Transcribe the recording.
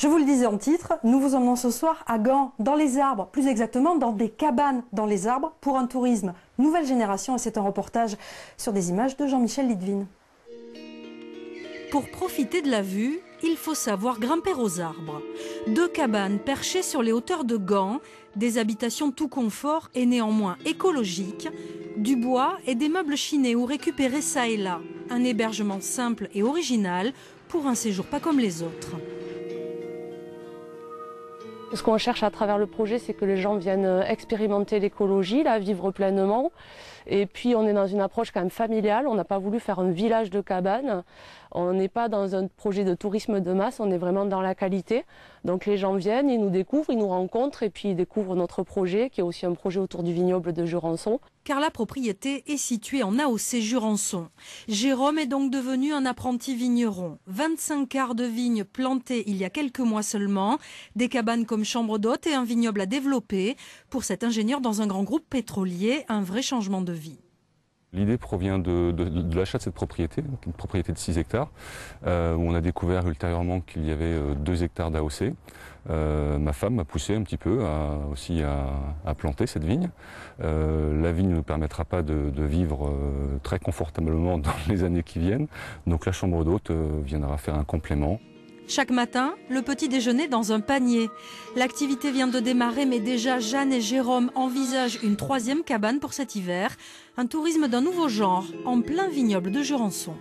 Je vous le disais en titre, nous vous emmenons ce soir à Gand, dans les arbres, plus exactement dans des cabanes dans les arbres pour un tourisme nouvelle génération, et c'est un reportage sur des images de Jean-Michel Litvin. Pour profiter de la vue, il faut savoir grimper aux arbres. 2 cabanes perchées sur les hauteurs de Gand, des habitations tout confort et néanmoins écologiques, du bois et des meubles chinés ou récupérés ça et là. Un hébergement simple et original pour un séjour pas comme les autres. Ce qu'on cherche à travers le projet, c'est que les gens viennent expérimenter l'écologie, la vivre pleinement. Et puis on est dans une approche quand même familiale, on n'a pas voulu faire un village de cabanes. On n'est pas dans un projet de tourisme de masse, on est vraiment dans la qualité. Donc les gens viennent, ils nous découvrent, ils nous rencontrent et puis ils découvrent notre projet, qui est aussi un projet autour du vignoble de Jurançon. Car la propriété est située en AOC Jurançon. Jérôme est donc devenu un apprenti vigneron. 25 arts de vignes plantés il y a quelques mois seulement, des cabanes comme chambre d'hôte et un vignoble à développer. Pour cet ingénieur dans un grand groupe pétrolier, un vrai changement de vie. L'idée provient de l'achat de cette propriété, donc une propriété de 6 hectares, où on a découvert ultérieurement qu'il y avait 2 hectares d'AOC. Ma femme m'a poussé un petit peu à planter cette vigne. La vigne ne nous permettra pas de vivre très confortablement dans les années qui viennent, donc la chambre d'hôte viendra faire un complément. Chaque matin, le petit déjeuner dans un panier. L'activité vient de démarrer, mais déjà Jeanne et Jérôme envisagent une 3e cabane pour cet hiver. Un tourisme d'un nouveau genre, en plein vignoble de Jurançon.